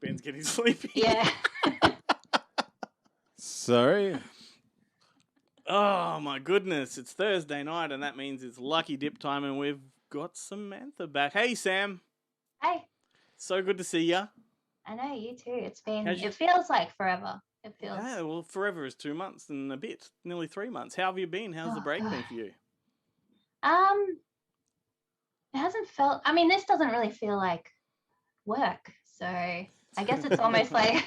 Ben's getting sleepy. Yeah. Sorry. Oh, my goodness. It's Thursday night, and that means it's lucky dip time, and we've got Samantha back. Hey, Sam. Hey, So good to see ya. I know you too. How's you- It feels like forever. It feels. Yeah, well, forever is 2 months and a bit. Nearly 3 months. How have you been? How's the Oh, break God. been for you? It hasn't felt. I mean, this doesn't really feel like work. So I guess it's almost like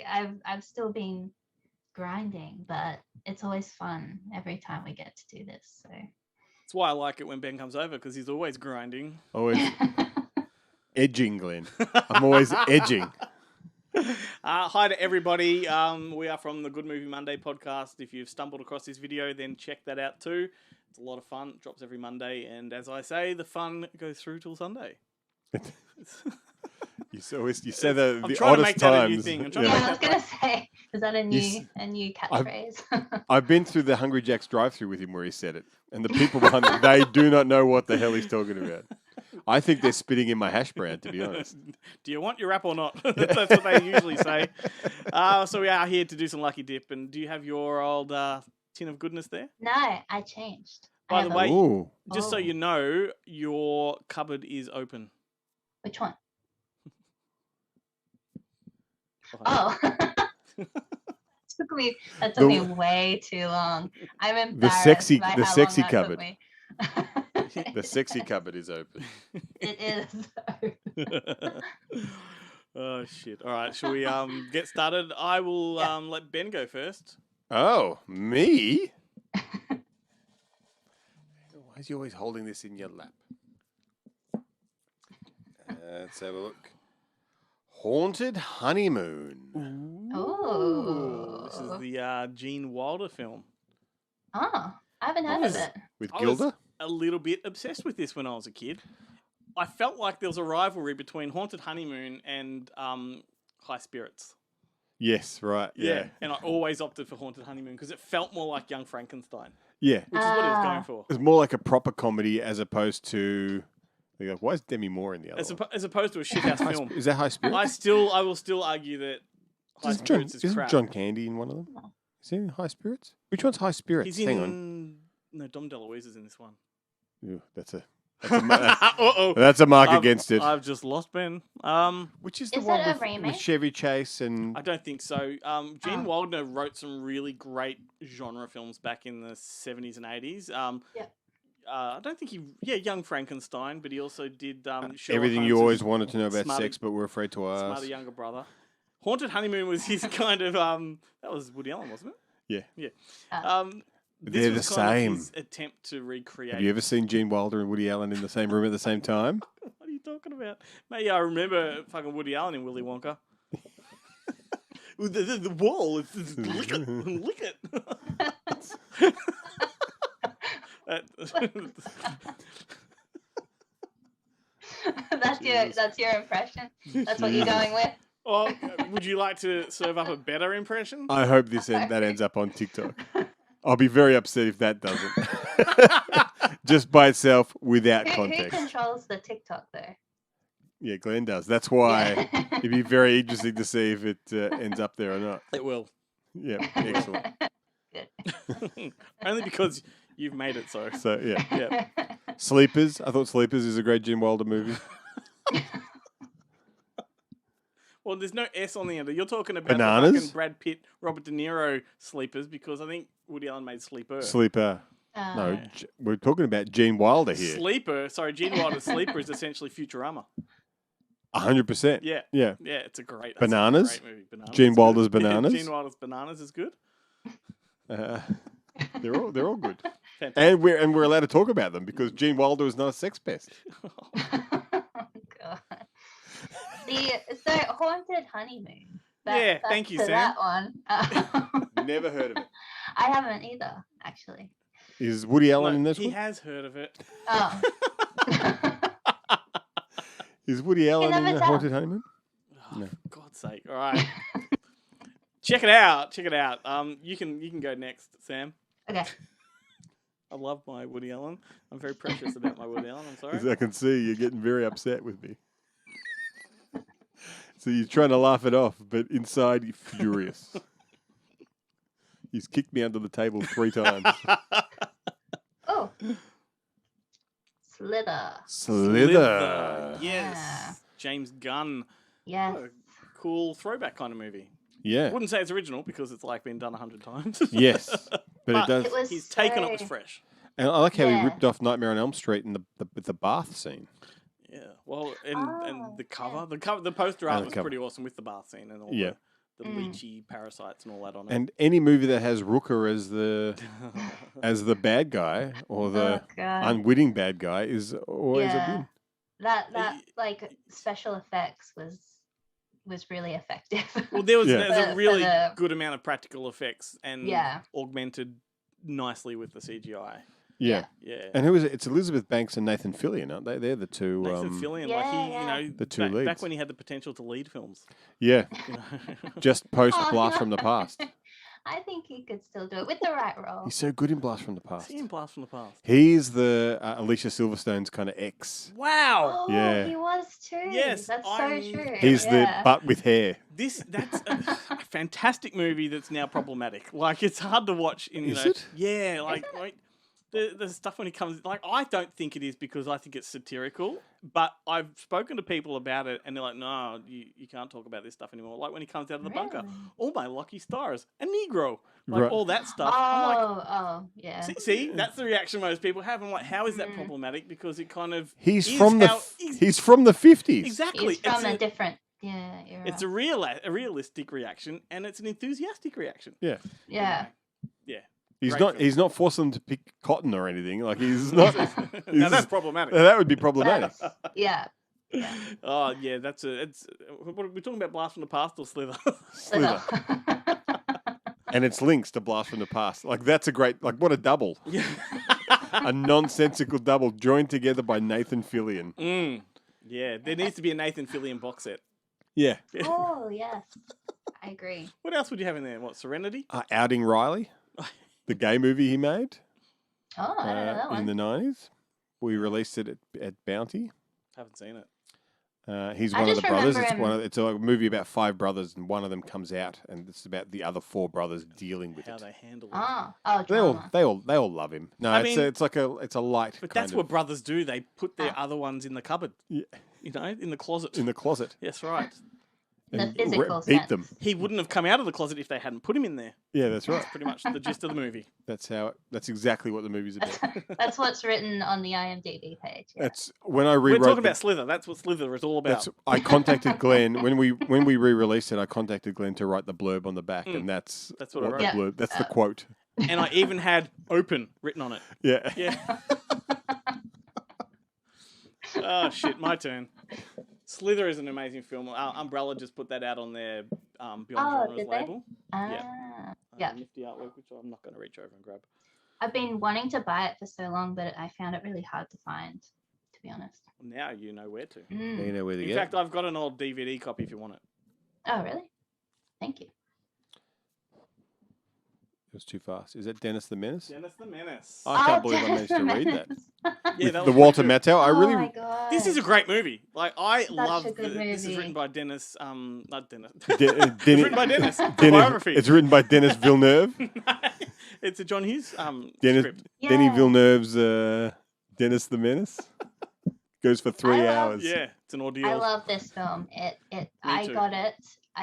I've still been grinding, but it's always fun every time we get to do this. So That's why I like it when Ben comes over, because he's always grinding. Always edging, Glenn. I'm always edging. Hi to everybody. We are from the Good Movie Monday podcast. If you've stumbled across this video, then check that out too. It's a lot of fun. It drops every Monday. And as I say, the fun goes through till Sunday. You say the I'm trying to oddest make that a new times. thing. I'm yeah, trying to I was gonna say, is that a new I've- catchphrase? I've been through the Hungry Jack's drive-through with him where he said it, and the people behind they do not know what the hell he's talking about. I think they're spitting in my hash brown, to be honest. Do you want your wrap or not? That's what they usually say. So we are here to do some lucky dip. And do you have your old tin of goodness there? No, I changed. By the way, Ooh. just so you know, your cupboard is open. Which one? Oh. That took me way too long. I'm embarrassed by how sexy long that cupboard. took me. The sexy cupboard is open. It is. Oh shit! All right, shall we get started? I will let Ben go first. Oh, me? Why is he always holding this in your lap? Let's have a look. Haunted Honeymoon. Oh. This is the Gene Wilder film. Oh, I haven't heard of it. With I was Gilda? a little bit obsessed with this when I was a kid. I felt like there was a rivalry between Haunted Honeymoon and High Spirits. Yes, right. Yeah. And I always opted for Haunted Honeymoon because it felt more like Young Frankenstein, Yeah. which is what he was going for. It's more like a proper comedy as opposed to. They go, why is Demi Moore in the other one? As opposed to a shithouse film. Is that High Spirits? I will still argue that High Spirits is Isn't crap. John Candy in one of them? Is he in High Spirits? Which one's High Spirits? He's Hang on. in... No, Dom DeLuise is in this one. Ew, that's a Uh-oh. that's a mark against it. I've just lost Ben. Which is the Is one it a with remake? Chevy Chase and I don't think so. Gene Wilder wrote some really great genre films back in the 70s and 80s. Yeah. I don't think Young Frankenstein, but he also did Sherlock everything you Holmes' always wanted to know about Smarter- sex but were afraid to ask. Smarter younger brother. Haunted Honeymoon was his kind of that was Woody Allen, wasn't it? Yeah. This They're was the kind of same. his attempt to recreate. Have you ever seen Gene Wilder and Woody Allen in the same room at the same time? What are you talking about? Mate, I remember fucking Woody Allen in Willy Wonka. the wall, it's lick it, lick it. That's your impression. That's what you're going with. Oh, would you like to serve up a better impression? I hope that ends up on TikTok. I'll be very upset if that doesn't. Just by itself, without Who context. controls the TikTok though? Yeah, Glenn does. That's why Yeah. it'd be very interesting to see if it ends up there or not. It will. Yeah, excellent. Good. Only because you've made it so. So, yeah. Yeah. Sleepers. I thought Sleepers is a great Gene Wilder movie. Well, there's no S on the end. You're talking about Bananas? the fucking Brad Pitt, Robert De Niro Sleepers, because I think Woody Allen made Sleeper. Sleeper. No, we're talking about Gene Wilder here. Gene Wilder's Sleeper is essentially Futurama. 100%. Yeah. Yeah. Yeah, it's a great Bananas? Great movie. Bananas Gene is good. Wilder's Bananas? Gene Wilder's Bananas is good. They're all good. Fantastic. And we're allowed to talk about them because Gene Wilder is not a sex pest. Oh, God. So Haunted Honeymoon. Thank you, Sam. That one. Never heard of it. I haven't either, actually. Is Woody Allen in this he one? has heard of it. Oh. Is Woody Allen in never the tell. Haunted Honeymoon? Oh, for God's sake. All right. Check it out. You can go next, Sam. Okay. I love my Woody Allen. I'm very precious about my Woody Allen. I'm sorry. As I can see, you're getting very upset with me. So you're trying to laugh it off, but inside you're furious. He's kicked me under the table 3 times. Oh. Slither. Slither. Yes. Yeah. James Gunn. Yes. What a cool throwback kind of movie. Yeah. Wouldn't say it's original because it's like been done 100 times. Yes. But it does. It was He's taken it so- was fresh. And I like how he Yeah. ripped off Nightmare on Elm Street in the bath scene. Yeah. Well, and Oh, the cover, yeah. the poster And art the was cover. pretty awesome with the bath scene and all Yeah. the Mm. leechy parasites and all that on it. And any movie that has Rooker as the bad guy or the Oh god. unwitting bad guy is always a Yeah. win. That like special effects was really effective. Well, there's For a really the- good amount of practical effects and Yeah. augmented nicely with the CGI. Yeah. Yeah. And who is it? It's Elizabeth Banks and Nathan Fillion, aren't they? They're the two. Nathan Fillion, Yeah, like he, yeah. The two back leads. when he had the potential to lead films. Yeah. You know? Just post Oh, Blast no. from the Past. I think he could still do it with the right role. He's so good in Blast from the Past. See him Blast from the Past. He's the Alicia Silverstone's kind of ex. Wow. Oh, Yeah. he was too. Yes, That's I'm- so true. He's the yeah. butt with hair. That's a fantastic movie that's now problematic. Like it's hard to watch in Is it? Yeah, like, it? like the stuff when he comes like I don't think it is because I think it's satirical, but I've spoken to people about it and they're like, no, you can't talk about this stuff anymore. Like when he comes out of the bunker, Really? all my lucky stars, a Negro, like Right. all that stuff. I'm like, Oh, yeah. see, that's the reaction most people have. I'm like, how is that problematic? Because it kind of He's is from the how- he's from the 50s. exactly. He's from it's a different era. it's a realistic reaction, and it's an enthusiastic reaction. Yeah. yeah. Yeah. He's Great not film. he's not forcing them to pick cotton or anything. Like he's not Now that's problematic. that would be problematic. Yeah. Oh yeah, it's. What are we talking about? Blast from the Past or Slither? Slither. And it's links to Blast from the Past. Like that's a great what a double. yeah. A nonsensical double joined together by Nathan Fillion. Yeah, there needs to be a Nathan Fillion box set. Yeah. Oh, yes. I agree. What else would you have in there? What, Serenity? Outing Riley, the gay movie he made Oh, I don't know that in one. the 90s. We released it at Bounty. Haven't seen it. He's I one of the just brothers. remember It's a movie about 5 brothers, and one of them comes out, and it's about the other 4 brothers dealing with How it. they handle it. Oh, They all, drama. they all love him. No, I it's mean- it's a light. But kind that's of- what brothers do. They put their other ones in the cupboard. Yeah, You know, in the closet. in the closet. Yes, right. The and physical beat sense. them. He wouldn't have come out of the closet if they hadn't put him in there. Yeah, that's right. That's pretty much the gist of the movie. That's exactly what the movie's about. That's what's written on the IMDb page. Yeah. That's when I We're rewrote. talking about Slither. That's what Slither is all about. I contacted Glenn when we re-released it. I contacted Glenn to write the blurb on the back, and that's That's what I wrote. the Yeah. blurb. That's the quote. And I even had open written on it. Yeah. Yeah. Oh shit, my turn. Slither is an amazing film. Umbrella just put that out on their Beyond Genres did they? label. Yeah. Nifty artwork, which I'm not going to reach over and grab. I've been wanting to buy it for so long, but I found it really hard to find, to be honest. Now you know where to. Mm. You know where to In get. fact, I've got an old DVD copy if you want it. Oh, really? Thank you. It was too fast. Is that Dennis the Menace? Dennis the Menace. I can't Oh, believe I managed to read that. Yeah, With that the was Walter pretty good. Matthau. I Oh really. my god. This is a great movie. Like I love a good this is movie. written by Dennis. Not Dennis. Dennis, It's written by Dennis. The biography. It's written by Dennis Villeneuve. It's a John Hughes Dennis, script. Denny Yeah. Villeneuve's Dennis the Menace. Goes for 3 I love- hours. Yeah, it's an ordeal. I love this film. I too. got it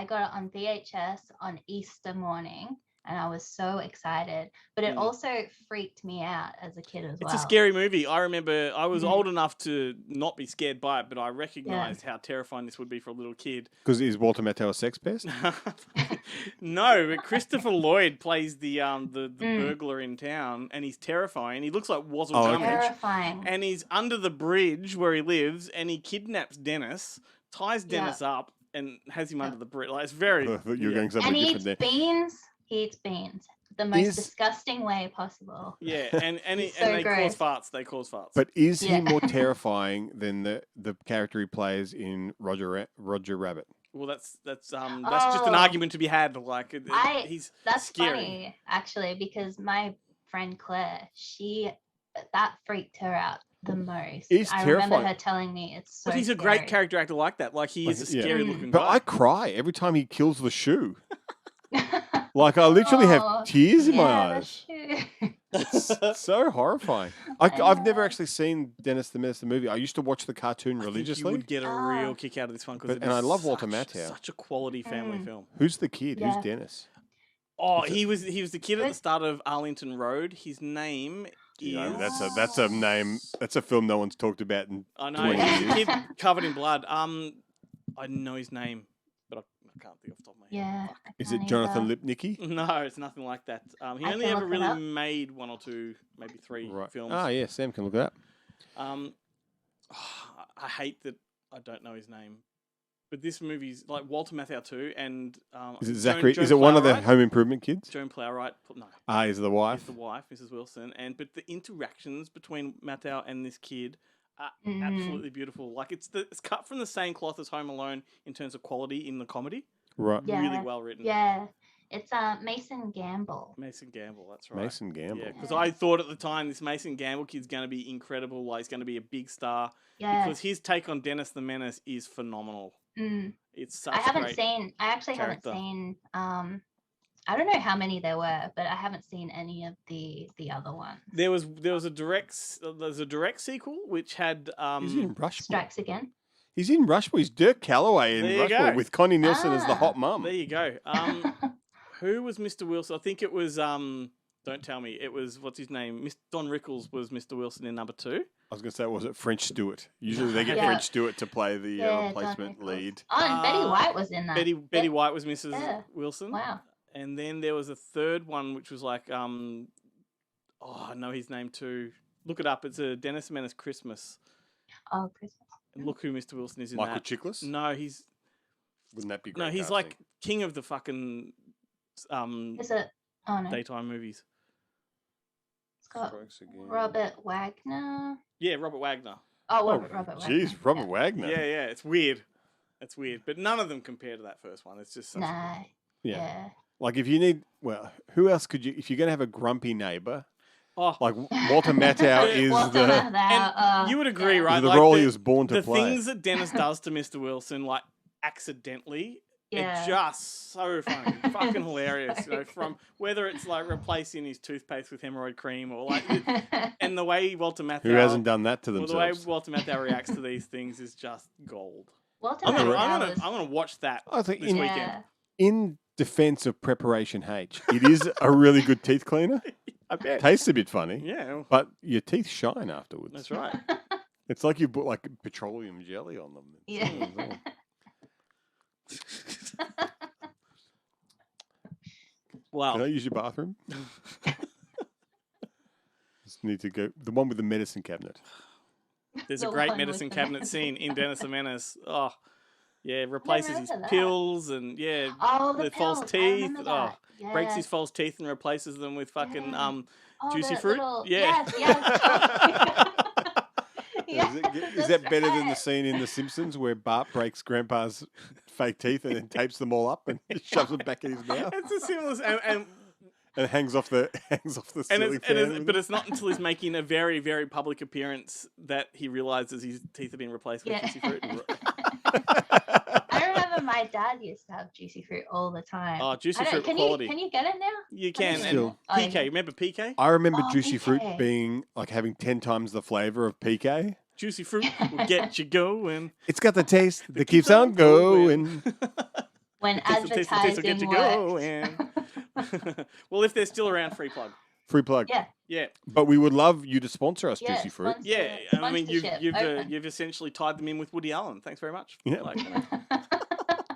on VHS on Easter morning, and I was so excited. But it Mm. also freaked me out as a kid as well. It's a scary movie. I remember I was Mhm. old enough to not be scared by it, but I recognized how terrifying this would be for a little kid. Because is Walter Matthau a sex pest? No, but Christopher Lloyd plays the Mm. burglar in town, and he's terrifying. He looks like Wazzle Oh, okay. Gummidge, Terrifying. and he's under the bridge where he lives, and he kidnaps Dennis, ties Dennis up, and has him under the bridge. Like it's very. I thought you were yeah. going somewhere And he different eats there. beans. He eats beans. The most Is- disgusting way possible. Yeah, and It's and so they gross. cause farts. They cause farts. But is he Yeah. more terrifying than the character he plays in Roger Rabbit? well, that's just an Oh. argument to be had. Like he's That's scary. funny, actually, because my friend Claire, that freaked her out the most. He's I remember terrifying. her telling me it's so But he's a scary. great character actor like that. Like he is a Yeah. scary Mm. looking But guy. I cry every time he kills the shoe. Like I literally have tears in my eyes. It's so horrifying. I've never actually seen Dennis the Menace the movie. I used to watch the cartoon I think religiously. you would get a real kick out of this one because And I love Walter Matthau. Such a quality family film. Who's the kid? Yeah. Who's Dennis? Oh, Is it- he was the kid at the start of Arlington Road. His name Yeah, is that's a name. That's a film no one's talked about in I know 20 he's the years. kid covered in blood. I know his name, but I can't think off the top of my head. Yeah. Fuck. I Is can't it Jonathan either. Lipnicki? No, it's nothing like that. He I only can ever look it really up. made one or two, maybe three films. Ah, yeah, Sam can look it up. I hate that I don't know his name, but this movie's like Walter Matthau too, and Is it Joan- Zachary? Joan Is it one of the Plowright? Home Improvement kids? Joan Plowright? No, Ah, is the is wife? the wife, Mrs. Wilson, but the interactions between Matthau and this kid are Mhm. absolutely beautiful. Like it's cut from the same cloth as Home Alone in terms of quality in the comedy. Right. Yeah. Really well written. Yeah. It's Mason Gamble. Mason Gamble, that's right. Mason Gamble. Yeah, because Yeah. I thought at the time this Mason Gamble kid's going to be incredible. Like he's going to be a big star. Yeah. Because his take on Dennis the Menace is phenomenal. Mm. It's such I a haven't great seen. I actually character. haven't seen. I don't know how many there were, but I haven't seen any of the other ones. There was a direct sequel which had He's in Rushmore. Strikes Again. He's in Rushmore. He's Dirk Calloway in There you Rushmore go. with Connie Nielsen as the Ah. hot mum. there you go. Who was Mr. Wilson? I think it was don't tell me. It was what's his name? Mr. Don Rickles was Mr. Wilson in number 2. I was going to say, was it French Stewart? Usually they get Yeah. French Stewart to play the Yeah, Don replacement Rickles. lead. Oh, and Betty White was in that. Betty White was Mrs. Yeah. Wilson. Wow. And then there was a third one which was like I know his name too. Look it up. It's a Dennis the Menace Christmas. Oh, Christmas. And look who Mr. Wilson is in Michael that. Chiklis? No, he's Wouldn't that be great? no, he's casting? like king of the fucking Is it? Oh no. daytime movies. It's got Strikes Again. Robert Wagner. Yeah, Robert Wagner. Oh, Oh, Robert Wagner. jeez, Robert Yeah. Wagner. Yeah, it's weird. It's weird, but none of them compare to that first one. It's just such Nah. Yeah. Yeah. Like if you need, well, who else could you? If you're going to have a grumpy neighbour, oh, like Walter Matthau is Walter the Matthau, you would agree, yeah. right? is the Like role he was born to the play. things that Dennis does to Mr. Wilson, like accidentally, Yeah. it's just so funny, fucking hilarious. So You know, from whether it's like replacing his toothpaste with hemorrhoid cream or like, good. and the way Walter Matthau, Who hasn't done that to well, the way themselves? Walter Matthau reacts to these things is just gold. Walter I'm gonna, Matthau I'm gonna, was- I'm gonna watch that I think this in, weekend. yeah. in defense of Preparation H, it is a really good teeth cleaner. I bet. Tastes a bit funny, Yeah, but your teeth shine afterwards. that's right. It's like you put like petroleum jelly on them. Yeah. Wow. Can I use your bathroom? Just need to go. The one with the medicine cabinet. There's a The great one with medicine the cabinet medicine. scene in Dennis the Menace. Oh, yeah, replaces his remember that. pills and yeah, Oh, the false pills, I teeth. remember Oh, that. breaks Yeah. his false teeth and replaces them with fucking Yeah. Oh, juicy the fruit. little- Yeah. Yes, yes. Is, is that better than the scene in The Simpsons where Bart breaks Grandpa's fake teeth and then tapes them all up and shoves them back in his mouth It's a similar, and hangs off the ceiling fan? with but it? it's not until he's making a very, very public appearance that he realizes his teeth have been replaced with Yeah. juicy fruit. I remember my dad used to have juicy fruit all the time. Oh, juicy I don't- fruit can quality. You, can you get it now? You can. Still. And Oh, PK, yeah. remember PK? I remember Oh, juicy fruit PK. being like having 10 times the flavour of PK. Juicy fruit will get you going. It's got the taste that keeps on going. When Taste will advertising get you worked. going. Well, if they're still around, free plug. Free plug. Yeah. Yeah, But we would love you to sponsor us, Yeah, Juicy Fruit. sponsor- yeah. I mean, sponsorship open. you've essentially tied them in with Woody Allen. Thanks very much. Yeah. Like, you know.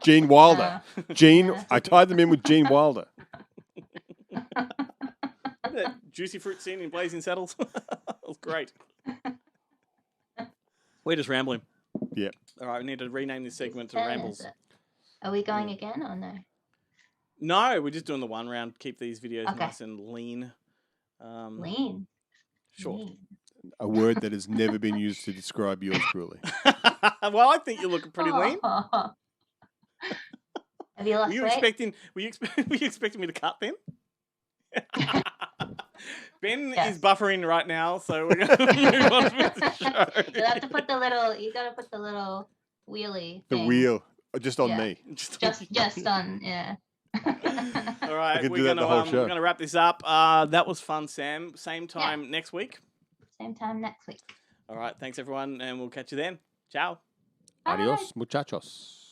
Gene Wilder. Gene, Yeah. I tied them in with Gene Wilder. Remember that juicy fruit scene in Blazing Saddles? That was great. We're just rambling. Yeah. All right, we need to rename this segment to Is Rambles. it? Are we going again or no? No, we're just doing the one round. Keep these videos Okay. nice and lean. Lean. Sure. Lean. A word that has never been used to describe yours truly. Well, I think you're looking pretty lean. Have you Were lost you weight? expecting? Were you expecting me to cut then? Ben Yes. is buffering right now, so we're going to move on with the show. You have to put the little. You gotta put the little wheelie. The thing. wheel. Just on Yeah. me. Just on. Yeah. All right, can we're do that gonna the whole show. we're gonna wrap this up. That was fun, Sam. Same time next week. Same time next week. All right, thanks everyone, and we'll catch you then. Ciao. Bye. Adios, muchachos.